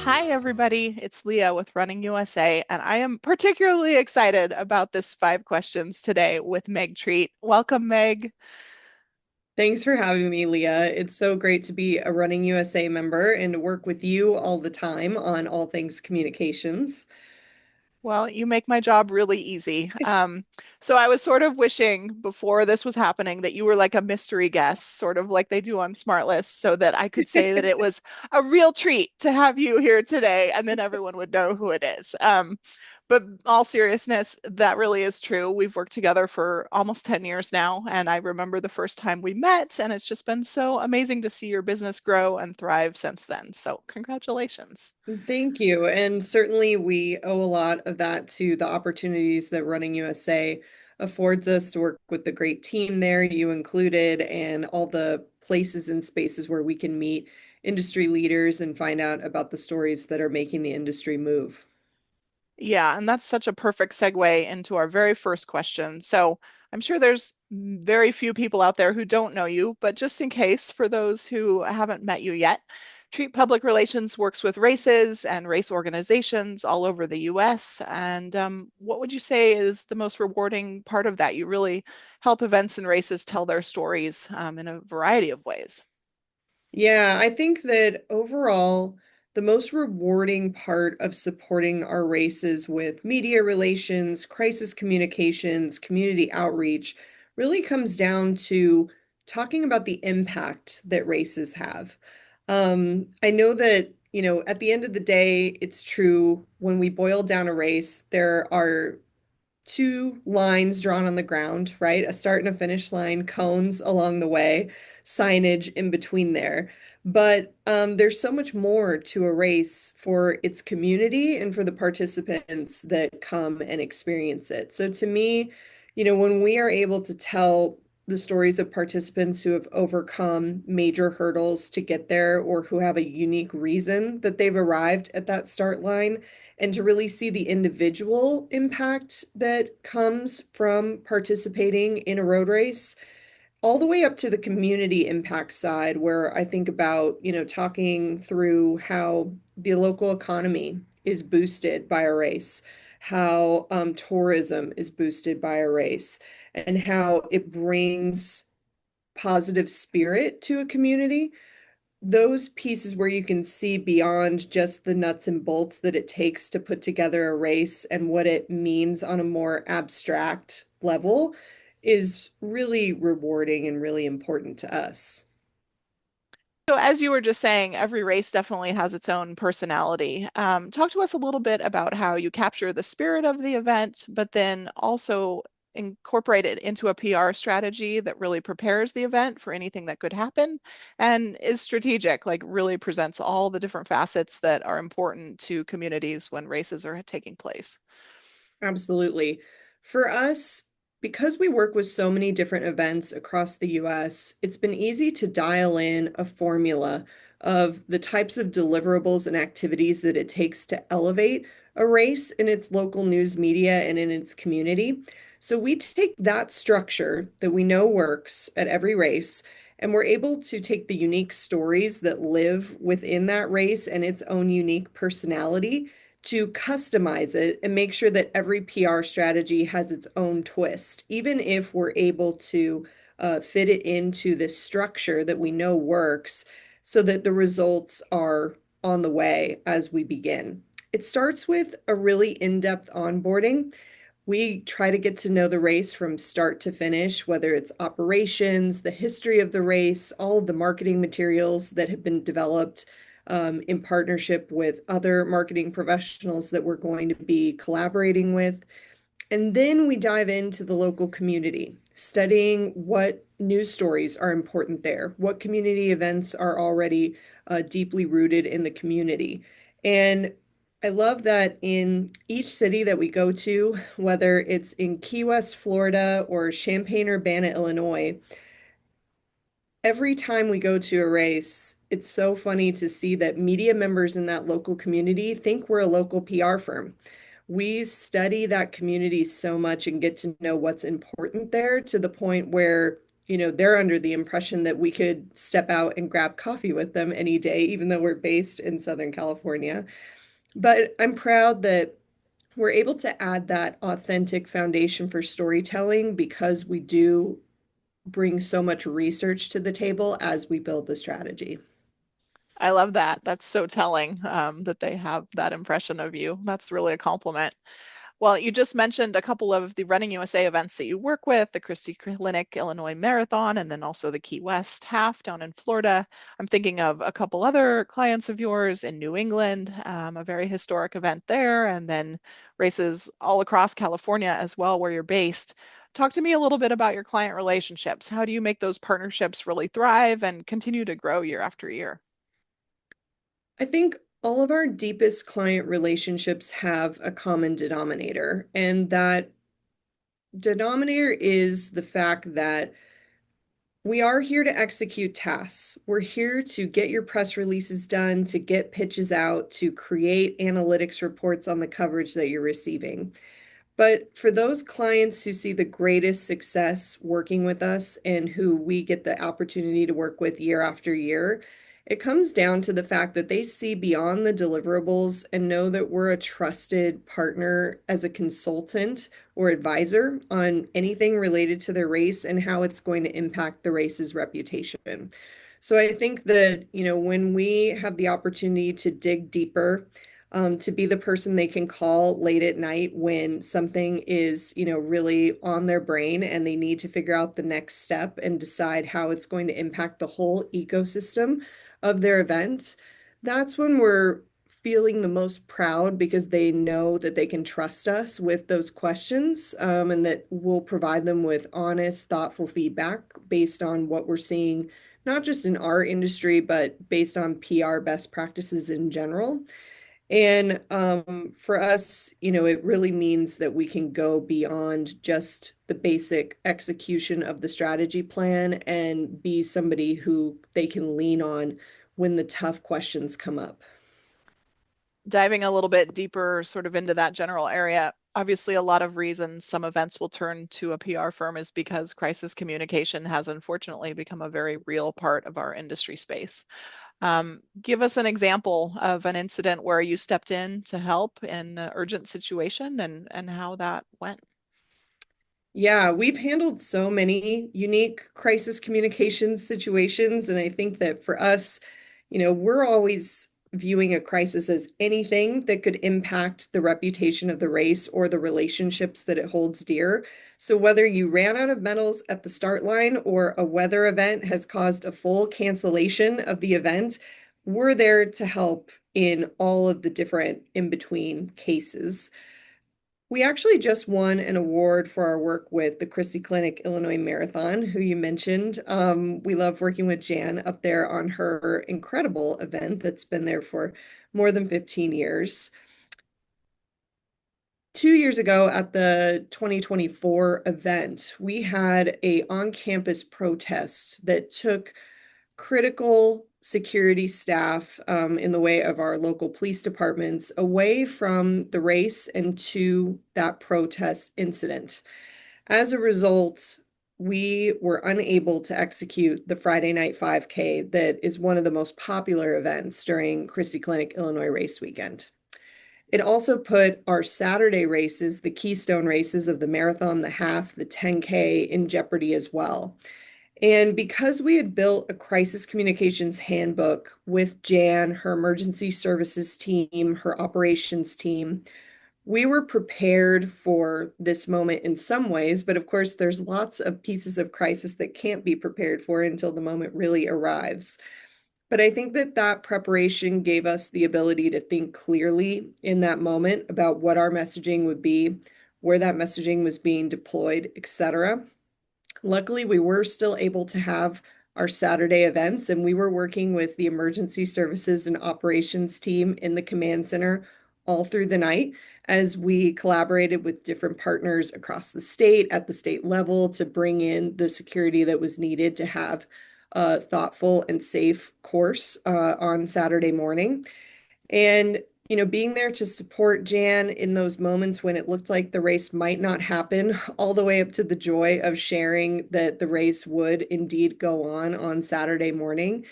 Hi, everybody. It's Leah with Running USA, and I am particularly excited about this 5 questions today with Meg Treat. Welcome, Meg. Thanks for having me, Leah. It's so great to be a Running USA member and to work with you all the time on all things communications. Well, you make my job really easy. So I was sort of wishing before this was happening that you were like a mystery guest, sort of like they do on SmartList, so that I could say that it was a real treat to have you here today, and then everyone would know who it is. But all seriousness, that really is true. We've worked together for almost 10 years now, and I remember the first time we met, and it's just been so amazing to see your business grow and thrive since then. So congratulations. Thank you. And certainly we owe a lot of that to the opportunities that Running USA affords us to work with the great team there, you included, and all the places and spaces where we can meet industry leaders and find out about the stories that are making the industry move. Yeah, and that's such a perfect segue into our very first question. So I'm sure there's very few people out there who don't know you, but just in case, for those who haven't met you yet, Treat Public Relations works with races and race organizations all over the US. And what would you say is the most rewarding part of that? You really help events and races tell their stories in a variety of ways. Yeah, I think that overall, the most rewarding part of supporting our races with media relations, crisis communications, community outreach really comes down to talking about the impact that races have. I know that, at the end of the day, it's true when we boil down a race, there are two lines drawn on the ground, right? A start and a finish line, cones along the way, signage in between there. But there's so much more to a race for its community and for the participants that come and experience it. So to me, when we are able to tell the stories of participants who have overcome major hurdles to get there or who have a unique reason that they've arrived at that start line, and to really see the individual impact that comes from participating in a road race, all the way up to the community impact side, where I think about, talking through how the local economy is boosted by a race, how tourism is boosted by a race, and how it brings positive spirit to a community. Those pieces where you can see beyond just the nuts and bolts that it takes to put together a race and what it means on a more abstract level is really rewarding and really important to us. So, as you were just saying, every race definitely has its own personality. Talk to us a little bit about how you capture the spirit of the event, but then also incorporate it into a PR strategy that really prepares the event for anything that could happen and is strategic, like really presents all the different facets that are important to communities when races are taking place. Absolutely. For us, because we work with so many different events across the US, it's been easy to dial in a formula of the types of deliverables and activities that it takes to elevate a race in its local news media and in its community. So we take that structure that we know works at every race, and we're able to take the unique stories that live within that race and its own unique personality to customize it and make sure that every PR strategy has its own twist, even if we're able to fit it into this structure that we know works so that the results are on the way as we begin. It starts with a really in-depth onboarding. We try to get to know the race from start to finish, whether it's operations, the history of the race, all of the marketing materials that have been developed in partnership with other marketing professionals that we're going to be collaborating with. And then we dive into the local community, studying what news stories are important there, what community events are already deeply rooted in the community. And I love that in each city that we go to, whether it's in Key West, Florida, or Champaign-Urbana, Illinois, every time we go to a race, it's so funny to see that media members in that local community think we're a local PR firm. We study that community so much and get to know what's important there to the point where, they're under the impression that we could step out and grab coffee with them any day, even though we're based in Southern California. But I'm proud that we're able to add that authentic foundation for storytelling because we do bring so much research to the table as we build the strategy. I love that. That's so telling, that they have that impression of you. That's really a compliment. Well, you just mentioned a couple of the Running USA events that you work with, the Christie Clinic Illinois Marathon, and then also the Key West Half down in Florida. I'm thinking of a couple other clients of yours in New England, a very historic event there, and then races all across California as well, where you're based. Talk to me a little bit about your client relationships. How do you make those partnerships really thrive and continue to grow year after year? I think all of our deepest client relationships have a common denominator, and that denominator is the fact that we are here to execute tasks. We're here to get your press releases done, to get pitches out, to create analytics reports on the coverage that you're receiving. But for those clients who see the greatest success working with us and who we get the opportunity to work with year after year, it comes down to the fact that they see beyond the deliverables and know that we're a trusted partner as a consultant or advisor on anything related to their race and how it's going to impact the race's reputation. So I think that, when we have the opportunity to dig deeper, to be the person they can call late at night when something is, really on their brain and they need to figure out the next step and decide how it's going to impact the whole ecosystem of their event. That's when we're feeling the most proud because they know that they can trust us with those questions, and that we'll provide them with honest, thoughtful feedback based on what we're seeing, not just in our industry, but based on PR best practices in general. And for us, it really means that we can go beyond just the basic execution of the strategy plan and be somebody who they can lean on when the tough questions come up. Diving a little bit deeper, sort of into that general area, obviously, a lot of reasons some events will turn to a PR firm is because crisis communication has unfortunately become a very real part of our industry space. Give us an example of an incident where you stepped in to help in an urgent situation and how that went. Yeah, we've handled so many unique crisis communications situations. And I think that for us, we're always viewing a crisis as anything that could impact the reputation of the race or the relationships that it holds dear. So whether you ran out of medals at the start line or a weather event has caused a full cancellation of the event, we're there to help in all of the different in between cases. We actually just won an award for our work with the Christie Clinic Illinois Marathon, who you mentioned. We love working with Jan up there on her incredible event that's been there for more than 15 years. 2 years ago at the 2024 event, we had a on-campus protest that took critical security staff, in the way of our local police departments away from the race and to that protest incident. As a result, we were unable to execute the Friday Night 5K that is one of the most popular events during Christie Clinic Illinois race weekend. It also put our Saturday races, the keystone races of the marathon, the half, the 10K, in jeopardy as well. And because we had built a crisis communications handbook with Jan, her emergency services team, her operations team, we were prepared for this moment in some ways. But of course, there's lots of pieces of crisis that can't be prepared for until the moment really arrives. But I think that that preparation gave us the ability to think clearly in that moment about what our messaging would be, where that messaging was being deployed, etc. Luckily, we were still able to have our Saturday events, and we were working with the emergency services and operations team in the command center all through the night as we collaborated with different partners across the state at the state level to bring in the security that was needed to have a thoughtful and safe course on Saturday morning. And being there to support Jan in those moments when it looked like the race might not happen, all the way up to the joy of sharing that the race would indeed go on Saturday morning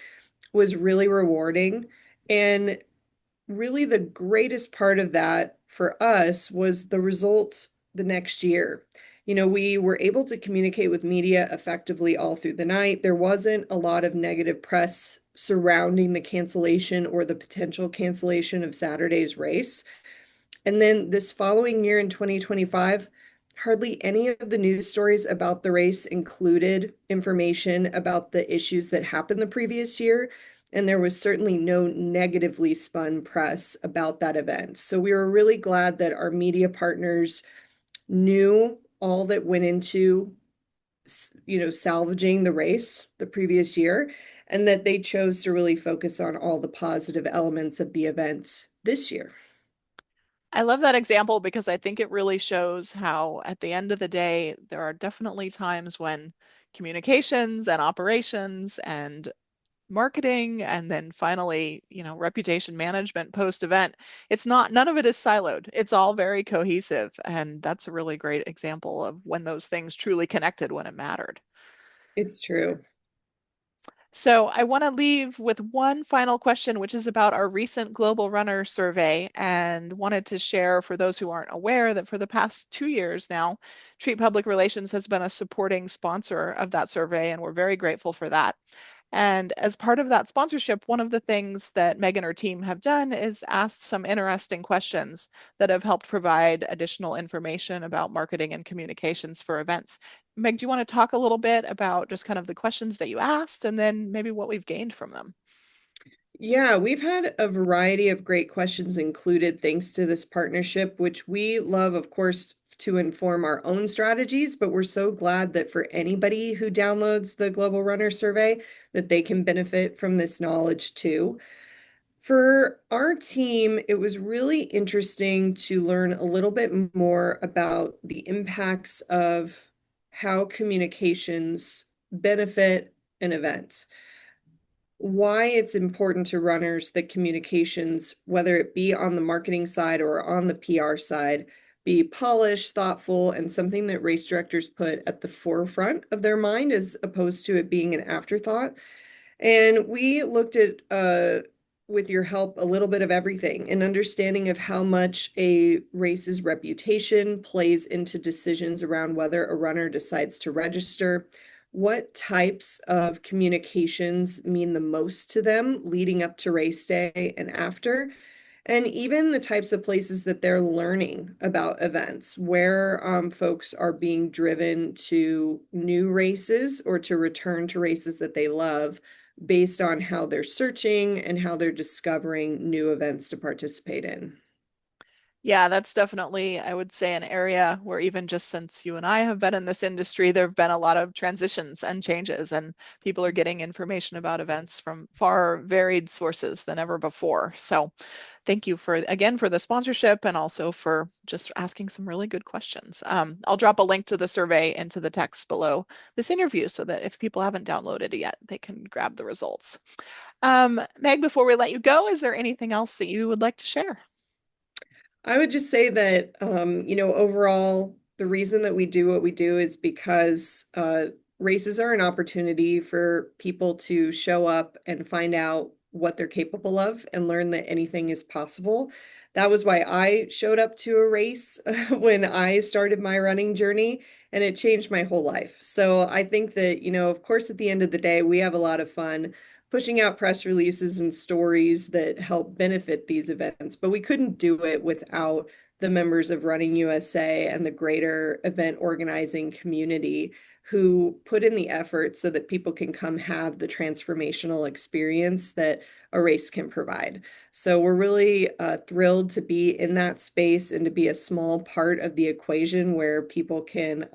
was really rewarding. And really, the greatest part of that for us was the results the next year. We were able to communicate with media effectively all through the night. There wasn't a lot of negative press surrounding the cancellation or the potential cancellation of Saturday's race. And then this following year in 2025, hardly any of the news stories about the race included information about the issues that happened the previous year. And there was certainly no negatively spun press about that event. So we were really glad that our media partners knew all that went into, salvaging the race the previous year, and that they chose to really focus on all the positive elements of the event this year. I love that example because I think it really shows how, at the end of the day, there are definitely times when communications and operations and marketing and then finally, reputation management post event, none of it is siloed. It's all very cohesive. And that's a really great example of when those things truly connected when it mattered. It's true. So I want to leave with one final question, which is about our recent Global Runner survey, and wanted to share for those who aren't aware that for the past 2 years now, Treat Public Relations has been a supporting sponsor of that survey, and we're very grateful for that. And as part of that sponsorship, one of the things that Meg and her team have done is asked some interesting questions that have helped provide additional information about marketing and communications for events. Meg, do you want to talk a little bit about just kind of the questions that you asked and then maybe what we've gained from them? Yeah, we've had a variety of great questions included thanks to this partnership, which we love, of course, to inform our own strategies, but we're so glad that for anybody who downloads the Global Runner Survey, that they can benefit from this knowledge too. For our team, it was really interesting to learn a little bit more about the impacts of how communications benefit an event, why it's important to runners that communications, whether it be on the marketing side or on the PR side, be polished, thoughtful, and something that race directors put at the forefront of their mind as opposed to it being an afterthought. And we looked at, with your help, a little bit of everything, an understanding of how much a race's reputation plays into decisions around whether a runner decides to register, what types of communications mean the most to them leading up to race day and after, and even the types of places that they're learning about events, where folks are being driven to new races or to return to races that they love based on how they're searching and how they're discovering new events to participate in. Yeah, that's definitely, I would say, an area where even just since you and I have been in this industry, there have been a lot of transitions and changes, and people are getting information about events from far varied sources than ever before. So thank you again for the sponsorship and also for just asking some really good questions. I'll drop a link to the survey into the text below this interview so that if people haven't downloaded it yet, they can grab the results. Meg, before we let you go, is there anything else that you would like to share? I would just say that, overall, the reason that we do what we do is because races are an opportunity for people to show up and find out what they're capable of and learn that anything is possible. That was why I showed up to a race when I started my running journey, and it changed my whole life. So I think that, of course, at the end of the day, we have a lot of fun pushing out press releases and stories that help benefit these events, but we couldn't do it without the members of Running USA and the greater event organizing community who put in the effort so that people can come have the transformational experience that a race can provide. So we're really thrilled to be in that space and to be a small part of the equation where people can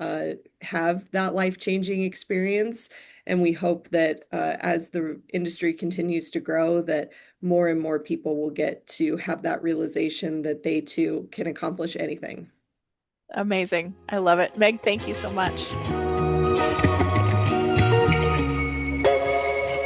have that life-changing experience. And we hope that as the industry continues to grow, that more and more people will get to have that realization that they too can accomplish anything. Amazing. I love it. Meg, thank you so much.